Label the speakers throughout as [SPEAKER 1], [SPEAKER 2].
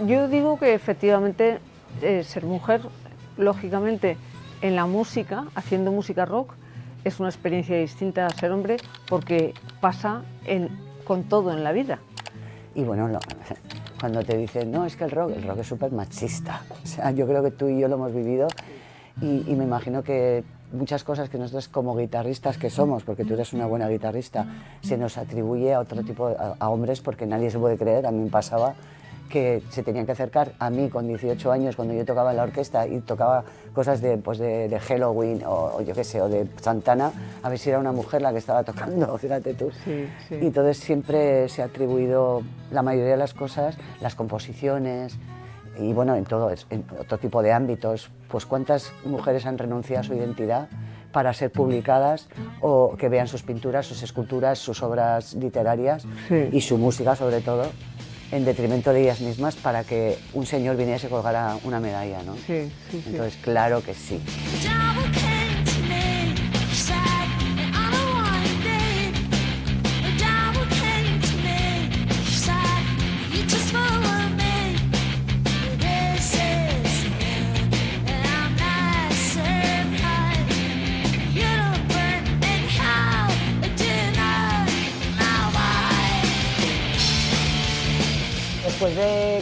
[SPEAKER 1] Yo digo que efectivamente ser mujer, lógicamente, en la música, haciendo música rock, es una experiencia distinta a ser hombre porque pasa con todo en la vida.
[SPEAKER 2] Y bueno, cuando te dicen, no, es que el rock es súper machista. O sea, yo creo que tú y yo lo hemos vivido y me imagino que muchas cosas que nosotros como guitarristas que somos, porque tú eres una buena guitarrista, se nos atribuye a otro tipo, a hombres, porque nadie se puede creer. A mí me pasaba que se tenían que acercar a mí con 18 años cuando yo tocaba en la orquesta y tocaba cosas de Halloween o yo qué sé, o de Santana, a ver si era una mujer la que estaba tocando, fíjate tú.
[SPEAKER 1] Sí, sí.
[SPEAKER 2] Y entonces siempre se ha atribuido la mayoría de las cosas, las composiciones y bueno, en todo, en otro tipo de ámbitos, pues cuántas mujeres han renunciado a su identidad para ser publicadas o que vean sus pinturas, sus esculturas, sus obras literarias y su música sobre todo, en detrimento de ellas mismas para que un señor viniera y se colgara una medalla, ¿no?
[SPEAKER 1] Sí, sí, sí.
[SPEAKER 2] Entonces, claro que sí.
[SPEAKER 3] Después de,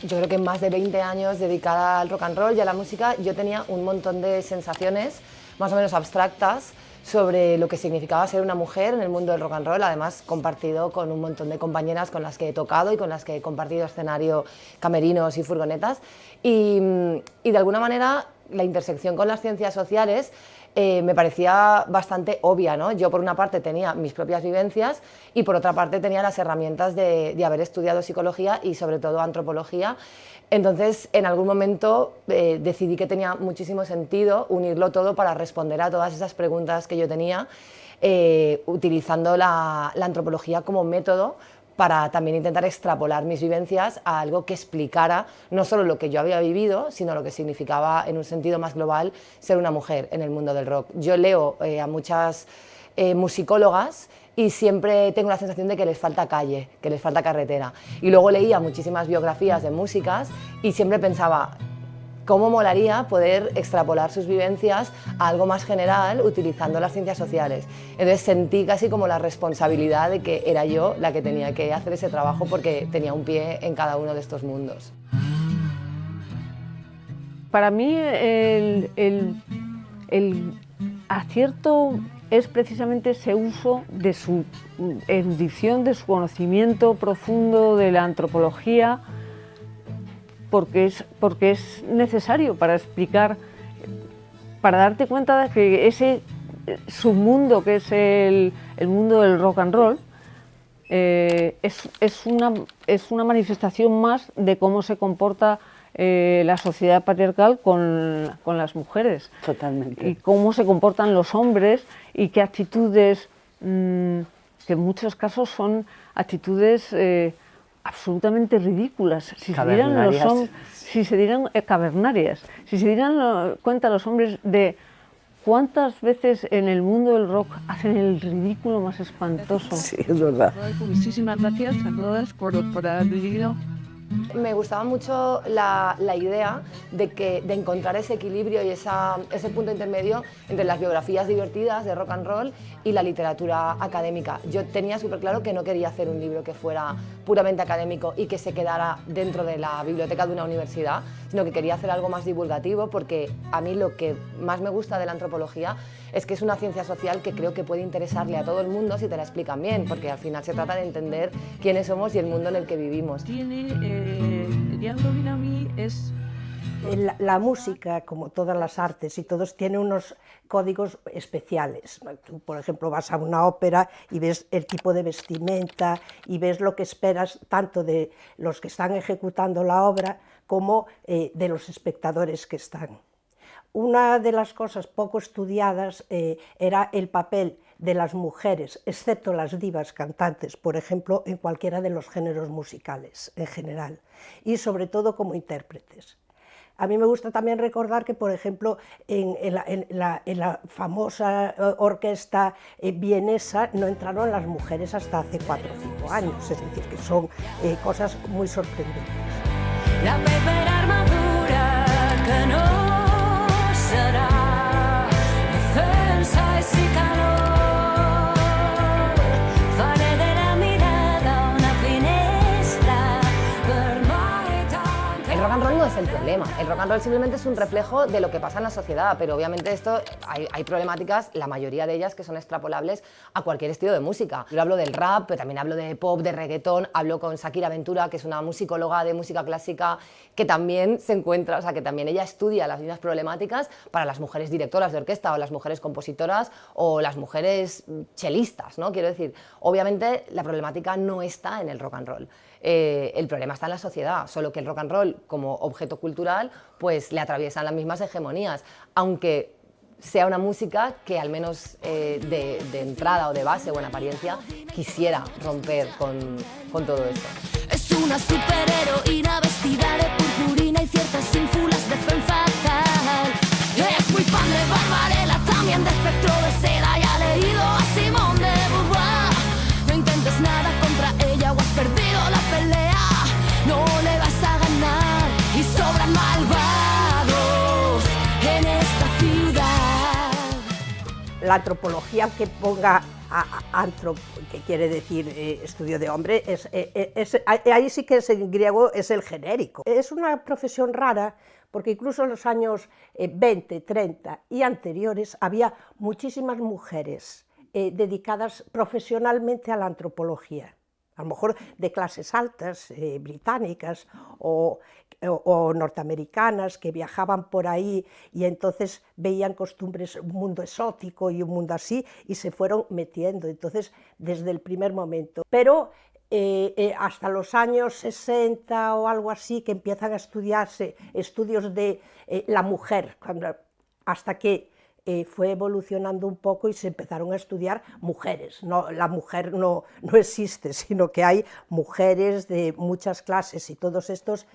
[SPEAKER 3] yo creo que más de 20 años dedicada al rock and roll y a la música, yo tenía un montón de sensaciones más o menos abstractas sobre lo que significaba ser una mujer en el mundo del rock and roll, además compartido con un montón de compañeras con las que he tocado y con las que he compartido escenario, camerinos y furgonetas, y de alguna manera la intersección con las ciencias sociales me parecía bastante obvia, ¿no? Yo por una parte tenía mis propias vivencias y por otra parte tenía las herramientas de haber estudiado psicología y sobre todo antropología. Entonces en algún momento decidí que tenía muchísimo sentido unirlo todo para responder a todas esas preguntas que yo tenía, utilizando la antropología como método para también intentar extrapolar mis vivencias a algo que explicara no solo lo que yo había vivido, sino lo que significaba en un sentido más global ser una mujer en el mundo del rock. Yo leo a muchas musicólogas y siempre tengo la sensación de que les falta calle, que les falta carretera. Y luego leía muchísimas biografías de músicas y siempre pensaba, ¿cómo molaría poder extrapolar sus vivencias a algo más general utilizando las ciencias sociales? Entonces sentí casi como la responsabilidad de que era yo la que tenía que hacer ese trabajo porque tenía un pie en cada uno de estos mundos.
[SPEAKER 1] Para mí el acierto es precisamente ese uso de su erudición, de su conocimiento profundo de la antropología, porque es necesario para explicar, para darte cuenta de que ese submundo que es el mundo del rock and roll es una manifestación más de cómo se comporta la sociedad patriarcal con las mujeres.
[SPEAKER 2] Totalmente.
[SPEAKER 1] Y cómo se comportan los hombres y qué actitudes, que en muchos casos son actitudes absolutamente ridículas. Si se dieran cavernarias, si se dieran cuenta los hombres de cuántas veces en el mundo del rock hacen el ridículo más espantoso.
[SPEAKER 2] Sí, es verdad.
[SPEAKER 4] Muchísimas gracias a todas por haber venido.
[SPEAKER 3] Me gustaba mucho la idea de encontrar ese equilibrio y ese punto intermedio entre las biografías divertidas de rock and roll y la literatura académica. Yo tenía súper claro que no quería hacer un libro que fuera puramente académico y que se quedara dentro de la biblioteca de una universidad, sino que quería hacer algo más divulgativo, porque a mí lo que más me gusta de la antropología es que es una ciencia social que creo que puede interesarle a todo el mundo si te la explican bien, porque al final se trata de entender quiénes somos y el mundo en el que vivimos.
[SPEAKER 5] La música, como todas las artes y todos, tiene unos códigos especiales. Tú, por ejemplo, vas a una ópera y ves el tipo de vestimenta y ves lo que esperas tanto de los que están ejecutando la obra como de los espectadores que están. Una de las cosas poco estudiadas era el papel de las mujeres, excepto las divas cantantes, por ejemplo, en cualquiera de los géneros musicales en general, y sobre todo como intérpretes. A mí me gusta también recordar que, por ejemplo, en la famosa orquesta vienesa no entraron las mujeres hasta hace 4 o 5 años, es decir, que son cosas muy sorprendentes.
[SPEAKER 6] la paper armadura que no serà defensa i calor. Faré de la mirada una finestra per mai tancar.
[SPEAKER 3] El rock and roll no es el problema, el rock and roll simplemente es un reflejo de lo que pasa en la sociedad, pero obviamente esto hay problemáticas, la mayoría de ellas que son extrapolables a cualquier estilo de música. Yo hablo del rap, pero también hablo de pop, de reggaetón, hablo con Shakira Ventura, que es una musicóloga de música clásica, que también se encuentra, o sea, que también ella estudia las mismas problemáticas para las mujeres directoras de orquesta o las mujeres compositoras o las mujeres chelistas, ¿no? Quiero decir, obviamente la problemática no está en el rock and roll. El problema está en la sociedad, solo que el rock and roll como objeto cultural pues le atraviesan las mismas hegemonías, aunque sea una música que al menos de entrada o de base o en apariencia quisiera romper con todo esto.
[SPEAKER 6] Es una superheroína vestida de purpurina y ciertas ínfulas de femme fatal. Es muy fan de Barbarella, también de Espectro de Seda y ha leído a Simone de Beauvoir. No intentes nada contra ella o has perdido la pelea. No le vas a ganar y sobran malvados en esta ciudad.
[SPEAKER 5] La antropología que ponga que quiere decir estudio de hombre, ahí sí que es en griego, es el genérico. Es una profesión rara porque incluso en los años 20, 30 y anteriores había muchísimas mujeres dedicadas profesionalmente a la antropología. A lo mejor de clases altas, británicas o norteamericanas, que viajaban por ahí y entonces veían costumbres, un mundo exótico y un mundo así, y se fueron metiendo, entonces, desde el primer momento. Pero hasta los años 60 o algo así, que empiezan a estudiarse estudios de la mujer, hasta que fue evolucionando un poco y se empezaron a estudiar mujeres. No, la mujer no existe, sino que hay mujeres de muchas clases y todos estos,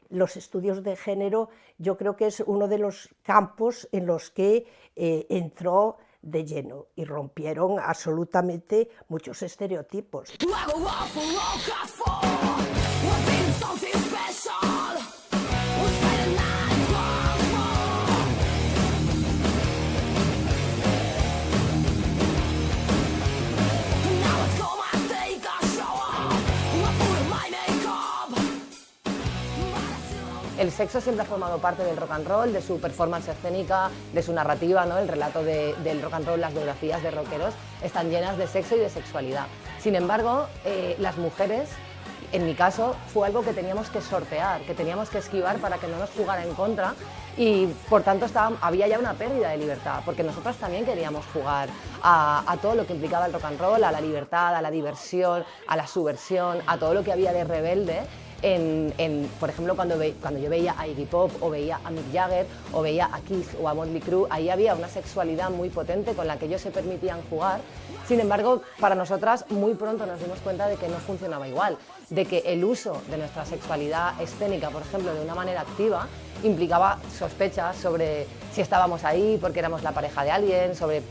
[SPEAKER 5] los estudios de género, yo creo que es uno de los campos en los que entró de lleno y rompieron absolutamente muchos estereotipos.
[SPEAKER 3] El sexo siempre ha formado parte del rock and roll, de su performance escénica, de su narrativa, ¿no? El relato del rock and roll, las biografías de rockeros están llenas de sexo y de sexualidad. Sin embargo, las mujeres, en mi caso, fue algo que teníamos que sortear, que teníamos que esquivar para que no nos jugara en contra y por tanto había ya una pérdida de libertad, porque nosotras también queríamos jugar a todo lo que implicaba el rock and roll, a la libertad, a la diversión, a la subversión, a todo lo que había de rebelde. Por ejemplo, cuando yo veía a Iggy Pop o veía a Mick Jagger o veía a Kiss o a Motley Crue, ahí había una sexualidad muy potente con la que ellos se permitían jugar. Sin embargo, para nosotras muy pronto nos dimos cuenta de que no funcionaba igual, de que el uso de nuestra sexualidad escénica, por ejemplo, de una manera activa, implicaba sospechas sobre si estábamos ahí porque éramos la pareja de alguien, sobre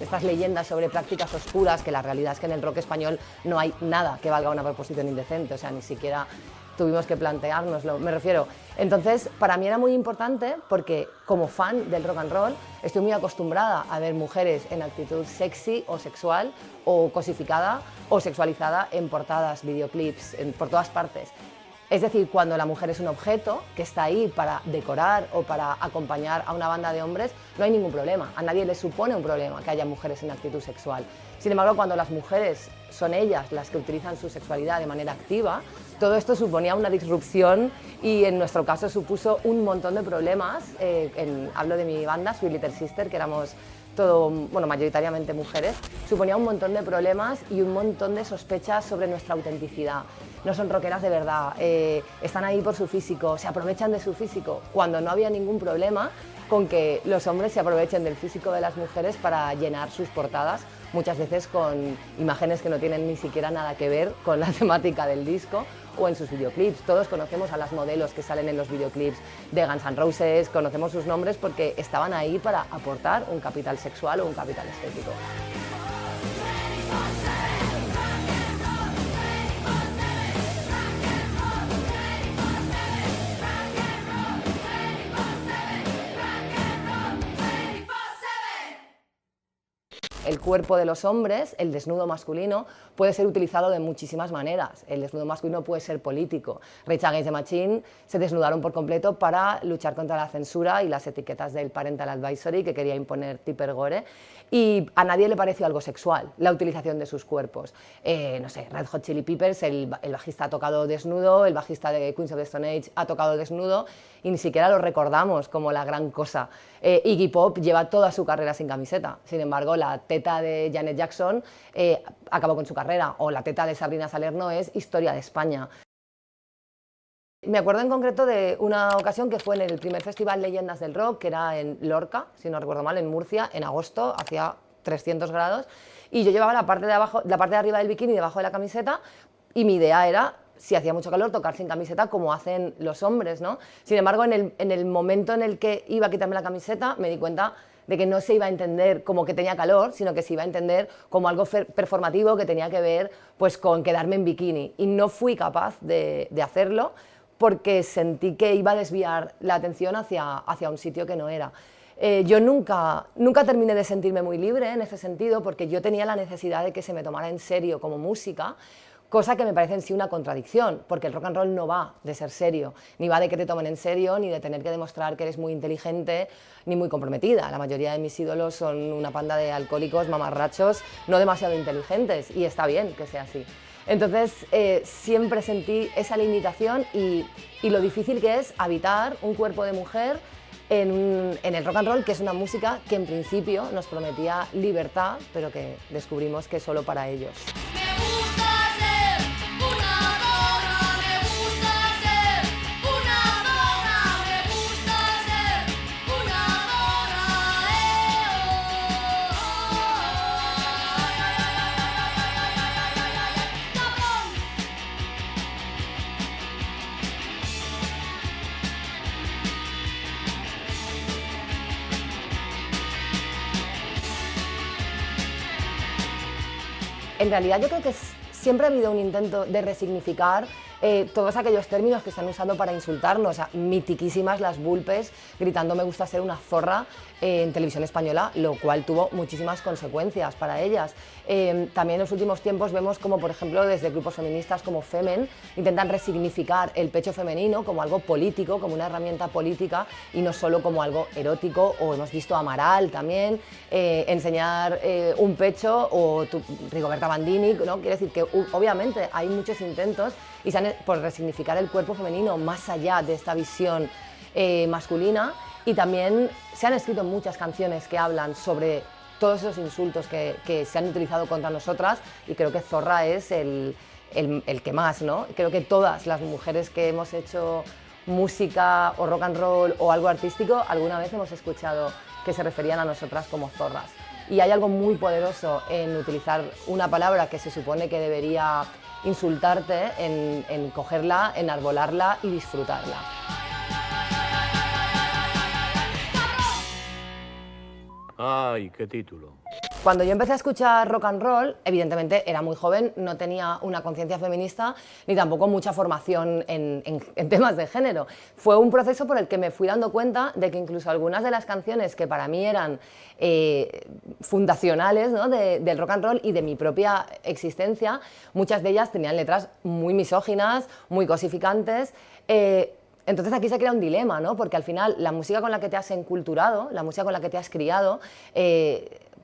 [SPEAKER 3] estas leyendas sobre prácticas oscuras, que la realidad es que en el rock español no hay nada que valga una proposición indecente, o sea, ni siquiera tuvimos que planteárnoslo, me refiero. Entonces, para mí era muy importante porque como fan del rock and roll estoy muy acostumbrada a ver mujeres en actitud sexy o sexual o cosificada o sexualizada en portadas, videoclips, por todas partes. Es decir, cuando la mujer es un objeto que está ahí para decorar o para acompañar a una banda de hombres, no hay ningún problema. A nadie le supone un problema que haya mujeres en actitud sexual. Sin embargo, cuando las mujeres son ellas las que utilizan su sexualidad de manera activa, todo esto suponía una disrupción y en nuestro caso supuso un montón de problemas. Hablo de mi banda, Sweet Little Sister, que éramos mayoritariamente mujeres, suponía un montón de problemas y un montón de sospechas sobre nuestra autenticidad. No son rockeras de verdad, están ahí por su físico, se aprovechan de su físico, cuando no había ningún problema con que los hombres se aprovechen del físico de las mujeres para llenar sus portadas, muchas veces con imágenes que no tienen ni siquiera nada que ver con la temática del disco o en sus videoclips. Todos conocemos a las modelos que salen en los videoclips de Guns N' Roses, conocemos sus nombres porque estaban ahí para aportar un capital sexual o un capital estético. cuerpo de los hombres, el desnudo masculino, puede ser utilizado de muchísimas maneras. El desnudo masculino puede ser político. Rage Against the Machine se desnudaron por completo para luchar contra la censura y las etiquetas del Parental Advisory que quería imponer Tipper Gore, y a nadie le pareció algo sexual la utilización de sus cuerpos. No sé, Red Hot Chili Peppers, el bajista ha tocado desnudo, el bajista de Queens of the Stone Age ha tocado desnudo y ni siquiera lo recordamos como la gran cosa. Iggy Pop lleva toda su carrera sin camiseta, sin embargo la teta de Janet Jackson acabó con su carrera, o la teta de Sabrina Salerno es historia de España. Me acuerdo en concreto de una ocasión que fue en el primer festival Leyendas del Rock, que era en Lorca, si no recuerdo mal, en Murcia, en agosto, hacía 300 grados, y yo llevaba la parte de abajo, la parte de arriba del bikini debajo de la camiseta, y mi idea era, si hacía mucho calor, tocar sin camiseta como hacen los hombres, ¿no? Sin embargo, en el momento en el que iba a quitarme la camiseta, me di cuenta de que no se iba a entender como que tenía calor, sino que se iba a entender como algo performativo que tenía que ver pues, con quedarme en bikini. Y no fui capaz de hacerlo porque sentí que iba a desviar la atención hacia un sitio que no era. Yo nunca terminé de sentirme muy libre en ese sentido, porque yo tenía la necesidad de que se me tomara en serio como música, cosa que me parece en sí una contradicción, porque el rock and roll no va de ser serio, ni va de que te tomen en serio, ni de tener que demostrar que eres muy inteligente, ni muy comprometida. La mayoría de mis ídolos son una panda de alcohólicos, mamarrachos, no demasiado inteligentes, y está bien que sea así. Entonces siempre sentí esa limitación y lo difícil que es habitar un cuerpo de mujer en el rock and roll, que es una música que en principio nos prometía libertad, pero que descubrimos que es solo para ellos. En realidad yo creo que siempre ha habido un intento de resignificar todos aquellos términos que están usando para insultarnos. O sea, mitiquísimas las Vulpes gritando "me gusta ser una zorra" en televisión española, lo cual tuvo muchísimas consecuencias para ellas. También en los últimos tiempos vemos como, por ejemplo, desde grupos feministas como Femen intentan resignificar el pecho femenino como algo político, como una herramienta política y no solo como algo erótico. O hemos visto a Amaral también enseñar un pecho, o Rigoberta Bandini, ¿no? Quiere decir que obviamente hay muchos intentos y por resignificar el cuerpo femenino más allá de esta visión masculina, y también se han escrito muchas canciones que hablan sobre todos esos insultos que se han utilizado contra nosotras, y creo que Zorra es el que más, ¿no? Creo que todas las mujeres que hemos hecho música o rock and roll o algo artístico alguna vez hemos escuchado que se referían a nosotras como zorras, y hay algo muy poderoso en utilizar una palabra que se supone que debería insultarte, en cogerla, enarbolarla y disfrutarla.
[SPEAKER 7] ¡Ay, qué título!
[SPEAKER 3] Cuando yo empecé a escuchar rock and roll, evidentemente era muy joven, no tenía una conciencia feminista ni tampoco mucha formación en temas de género. Fue un proceso por el que me fui dando cuenta de que incluso algunas de las canciones que para mí eran fundacionales, ¿no? del rock and roll y de mi propia existencia, muchas de ellas tenían letras muy misóginas, muy cosificantes. Entonces aquí se crea un dilema, ¿no? Porque al final la música con la que te has enculturado, la música con la que te has criado,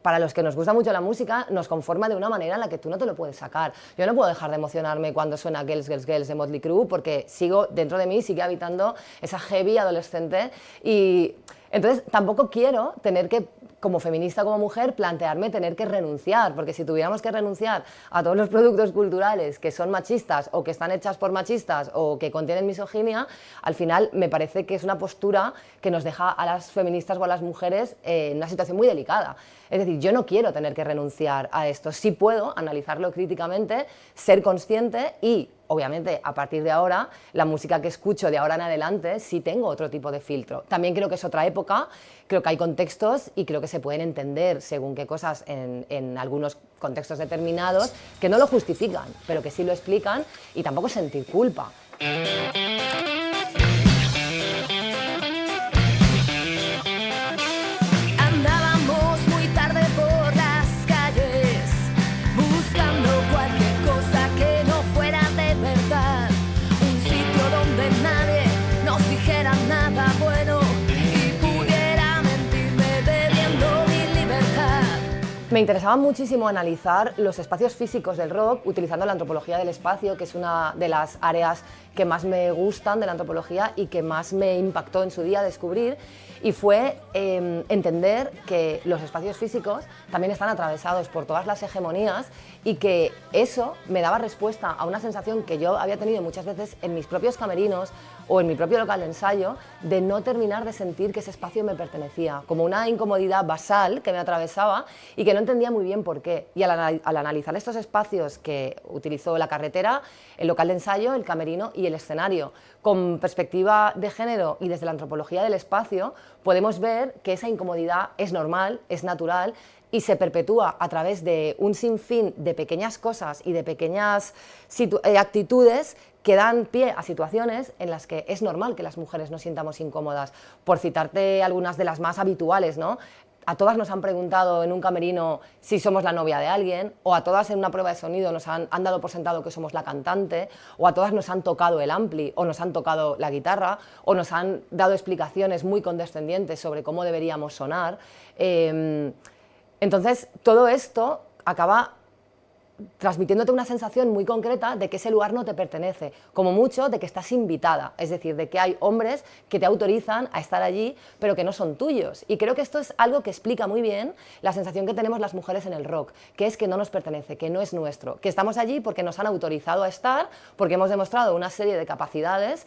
[SPEAKER 3] para los que nos gusta mucho la música, nos conforma de una manera en la que tú no te lo puedes sacar. Yo no puedo dejar de emocionarme cuando suena Girls, Girls, Girls de Motley Crue, porque dentro de mí sigue habitando esa heavy adolescente, y entonces tampoco quiero tener que, como feminista, como mujer, plantearme tener que renunciar, porque si tuviéramos que renunciar a todos los productos culturales que son machistas o que están hechas por machistas o que contienen misoginia, al final me parece que es una postura que nos deja a las feministas o a las mujeres en una situación muy delicada. Es decir, yo no quiero tener que renunciar a esto, sí puedo analizarlo críticamente, ser consciente y, obviamente, a partir de ahora, la música que escucho de ahora en adelante sí tengo otro tipo de filtro. También creo que es otra época, creo que hay contextos y creo que se pueden entender según qué cosas en algunos contextos determinados que no lo justifican, pero que sí lo explican, y tampoco sentir culpa.
[SPEAKER 6] Andábamos muy tarde por las calles
[SPEAKER 3] Me interesaba muchísimo analizar los espacios físicos del rock utilizando la antropología del espacio, que es una de las áreas que más me gustan de la antropología y que más me impactó en su día descubrir, y fue entender que los espacios físicos también están atravesados por todas las hegemonías y que eso me daba respuesta a una sensación que yo había tenido muchas veces en mis propios camerinos o en mi propio local de ensayo, de no terminar de sentir que ese espacio me pertenecía, como una incomodidad basal que me atravesaba y que no entendía muy bien por qué. Y al analizar estos espacios que utilizó la carretera, el local de ensayo, el camerino y el escenario, con perspectiva de género y desde la antropología del espacio, podemos ver que esa incomodidad es normal, es natural y se perpetúa a través de un sinfín de pequeñas cosas y de pequeñas actitudes que dan pie a situaciones en las que es normal que las mujeres nos sientamos incómodas. Por citarte algunas de las más habituales, ¿no? A todas nos han preguntado en un camerino si somos la novia de alguien, o a todas en una prueba de sonido nos han dado por sentado que somos la cantante, o a todas nos han tocado el ampli, o nos han tocado la guitarra, o nos han dado explicaciones muy condescendientes sobre cómo deberíamos sonar. Entonces, todo esto acaba transmitiéndote una sensación muy concreta de que ese lugar no te pertenece, como mucho de que estás invitada, es decir, de que hay hombres que te autorizan a estar allí, pero que no son tuyos. Y creo que esto es algo que explica muy bien la sensación que tenemos las mujeres en el rock, que es que no nos pertenece, que no es nuestro, que estamos allí porque nos han autorizado a estar, porque hemos demostrado una serie de capacidades.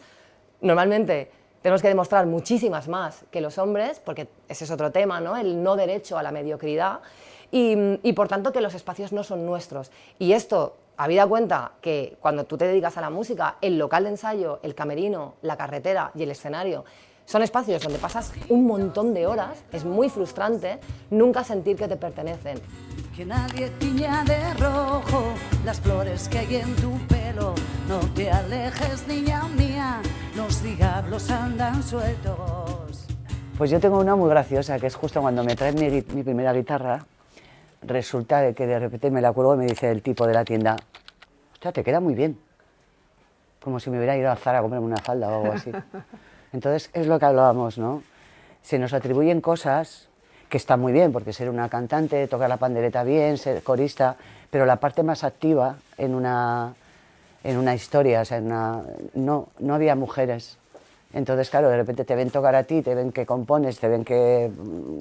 [SPEAKER 3] Normalmente tenemos que demostrar muchísimas más que los hombres, porque ese es otro tema, ¿no? El no derecho a la mediocridad. Y por tanto que los espacios no son nuestros. Y esto, habida cuenta que cuando tú te dedicas a la música, el local de ensayo, el camerino, la carretera y el escenario son espacios donde pasas un montón de horas, es muy frustrante nunca sentir que te pertenecen.
[SPEAKER 8] Que nadie tiña de rojo las flores que hay en tu pelo. No te alejes, niña mía, los diablos andan sueltos.
[SPEAKER 2] Pues yo tengo una muy graciosa, que es justo cuando me traen mi primera guitarra. Resulta de que de repente me la cuelgo y me dice el tipo de la tienda: hostia, te queda muy bien. Como si me hubiera ido a Zara a comprarme una falda o algo así. Entonces es lo que hablábamos, ¿no? Se nos atribuyen cosas que están muy bien, porque ser una cantante, tocar la pandereta bien, ser corista, pero la parte más activa en una historia, o sea, no había mujeres. Entonces, claro, de repente te ven tocar a ti, te ven que compones, te ven que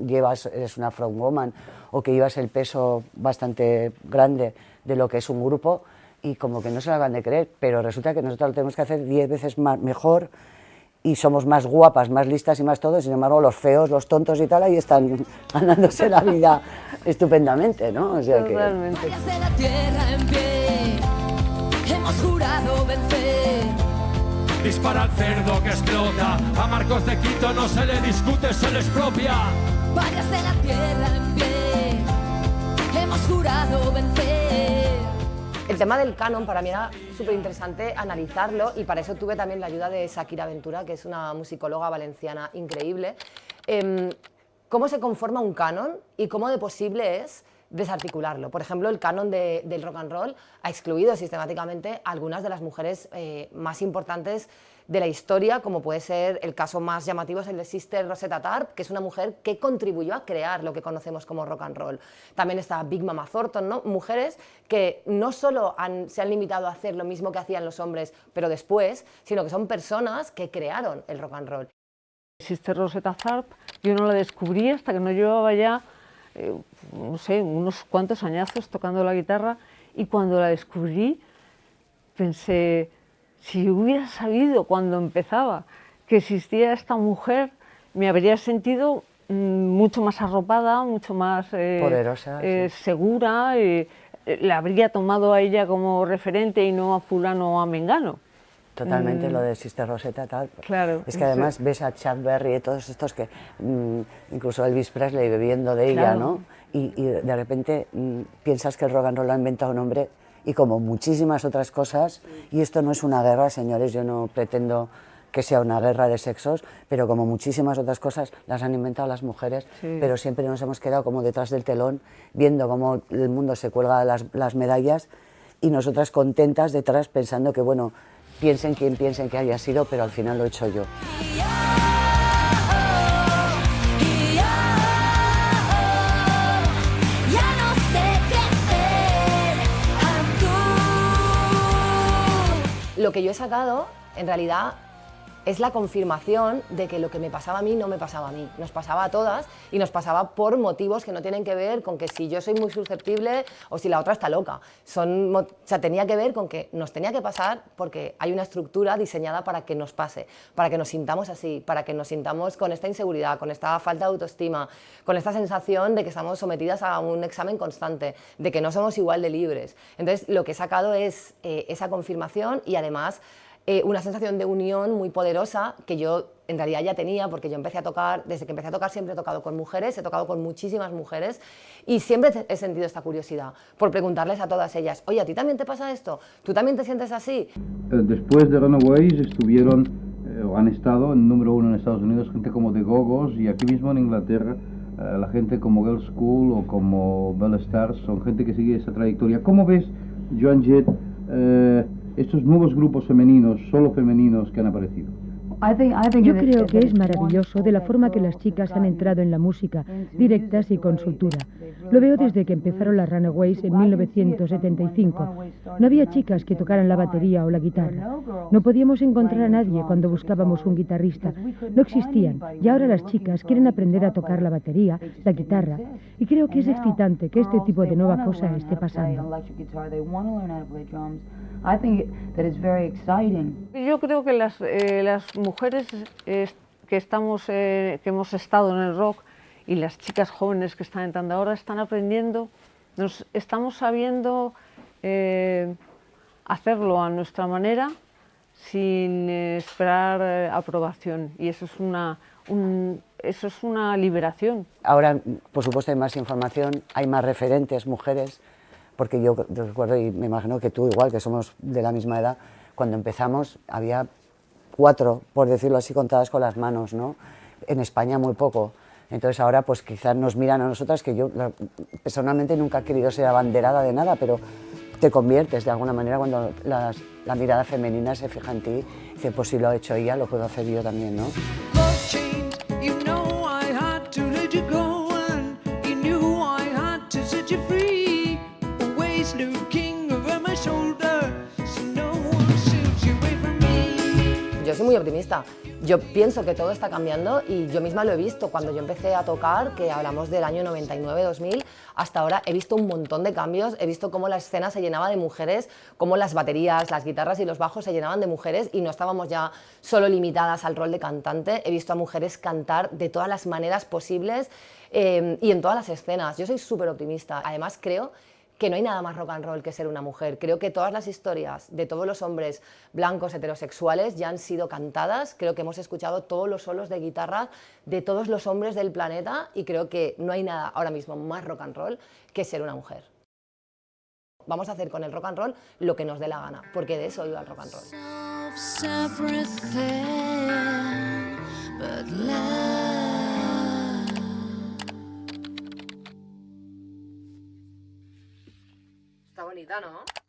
[SPEAKER 2] eres una frontwoman o que llevas el peso bastante grande de lo que es un grupo y como que no se lo hagan de creer, pero resulta que nosotros lo tenemos que hacer 10 veces mejor y somos más guapas, más listas y más todo, sin embargo los feos, los tontos y tal, ahí están ganándose la vida estupendamente, ¿no? O sea que...
[SPEAKER 1] Totalmente.
[SPEAKER 6] Vallas de la tierra en pie, hemos jurado vencer.
[SPEAKER 9] Dispara al cerdo que explota, a Marcos de Quito no se le discute, se le expropia.
[SPEAKER 6] Vallas de la tierra en pie, hemos jurado vencer.
[SPEAKER 3] El tema del canon para mí era súper interesante analizarlo y para eso tuve también la ayuda de Shakira Ventura, que es una musicóloga valenciana increíble. ¿Cómo se conforma un canon y cómo de posible es desarticularlo? Por ejemplo, el canon del rock and roll ha excluido sistemáticamente a algunas de las mujeres más importantes de la historia, como puede ser el caso más llamativo es el de Sister Rosetta Tarp, que es una mujer que contribuyó a crear lo que conocemos como rock and roll. También está Big Mama Thornton, ¿no? Mujeres que no solo se han limitado a hacer lo mismo que hacían los hombres, pero después, sino que son personas que crearon el rock and roll.
[SPEAKER 1] Sister Rosetta Tharpe, yo no la descubrí hasta que no llevaba ya, no sé, unos cuantos añazos tocando la guitarra, y cuando la descubrí pensé, si hubiera sabido cuando empezaba que existía esta mujer, me habría sentido mucho más arropada, mucho más
[SPEAKER 2] poderosa, sí.
[SPEAKER 1] Segura, la habría tomado a ella como referente y no a fulano o a mengano.
[SPEAKER 2] Totalmente, lo de Sister Rosetta tal.
[SPEAKER 1] Claro.
[SPEAKER 2] Es que además ves a Chuck Berry y todos estos que, incluso Elvis Presley bebiendo de ella,
[SPEAKER 1] claro,
[SPEAKER 2] ¿no? Y de repente piensas que el rock and roll lo ha inventado un hombre, y como muchísimas otras cosas, y esto no es una guerra, señores, yo no pretendo que sea una guerra de sexos, pero como muchísimas otras cosas las han inventado las mujeres,
[SPEAKER 1] sí,
[SPEAKER 2] pero siempre nos hemos quedado como detrás del telón, viendo cómo el mundo se cuelga las medallas, y nosotras contentas detrás pensando que, bueno, piensen quien piensen que haya sido, pero al final lo he hecho yo.
[SPEAKER 6] Ya no
[SPEAKER 3] lo que yo he sacado, en realidad, es la confirmación de que lo que me pasaba a mí no me pasaba a mí, nos pasaba a todas y nos pasaba por motivos que no tienen que ver con que si yo soy muy susceptible o si la otra está loca. O sea, tenía que ver con que nos tenía que pasar porque hay una estructura diseñada para que nos pase, para que nos sintamos así, para que nos sintamos con esta inseguridad, con esta falta de autoestima, con esta sensación de que estamos sometidas a un examen constante, de que no somos igual de libres. Entonces, lo que he sacado es esa confirmación y además una sensación de unión muy poderosa que yo en realidad ya tenía, porque yo empecé a tocar, desde que empecé a tocar siempre he tocado con mujeres, he tocado con muchísimas mujeres y siempre he sentido esta curiosidad por preguntarles a todas ellas, oye, ¿a ti también te pasa esto? ¿Tú también te sientes así?
[SPEAKER 10] Después de Runaways estuvieron, o han estado en número 1 en Estados Unidos, gente como The Go-Go's, y aquí mismo en Inglaterra, la gente como Girls' School o como Bella Stars, son gente que sigue esa trayectoria. ¿Cómo ves, Joan Jett, estos nuevos grupos femeninos, solo femeninos que han aparecido?
[SPEAKER 11] Yo creo que es maravilloso de la forma que las chicas han entrado en la música, directas y con soltura. Lo veo desde que empezaron las Runaways en 1975. No había chicas que tocaran la batería o la guitarra. No podíamos encontrar a nadie cuando buscábamos un guitarrista. No existían. Y ahora las chicas quieren aprender a tocar la batería, la guitarra. Y creo que es excitante que este tipo de nueva cosa esté pasando.
[SPEAKER 1] Yo creo que las mujeres que hemos estado en el rock y las chicas jóvenes que están entrando ahora están aprendiendo, nos estamos sabiendo hacerlo a nuestra manera sin esperar aprobación, y eso es una liberación.
[SPEAKER 2] Ahora, por supuesto, hay más información, hay más referentes mujeres, porque yo recuerdo, y me imagino que tú igual, que somos de la misma edad, cuando empezamos había 4, por decirlo así, contadas con las manos, ¿no? En España muy poco. Entonces ahora pues quizás nos miran a nosotras, que yo personalmente nunca he querido ser abanderada de nada, pero te conviertes de alguna manera cuando la mirada femenina se fija en ti y dice, pues si lo ha hecho ella, lo puedo hacer yo también, ¿no?
[SPEAKER 3] Yo soy muy optimista. Yo pienso que todo está cambiando y yo misma lo he visto. Cuando yo empecé a tocar, que hablamos del año 99-2000, hasta ahora he visto un montón de cambios. He visto cómo la escena se llenaba de mujeres, cómo las baterías, las guitarras y los bajos se llenaban de mujeres y no estábamos ya solo limitadas al rol de cantante. He visto a mujeres cantar de todas las maneras posibles y en todas las escenas. Yo soy súper optimista. Además, creo que no hay nada más rock and roll que ser una mujer. Creo que todas las historias de todos los hombres blancos heterosexuales ya han sido cantadas. Creo que hemos escuchado todos los solos de guitarra de todos los hombres del planeta y creo que no hay nada ahora mismo más rock and roll que ser una mujer. Vamos a hacer con el rock and roll lo que nos dé la gana, porque de eso iba el rock and roll. Está bonita, ¿no?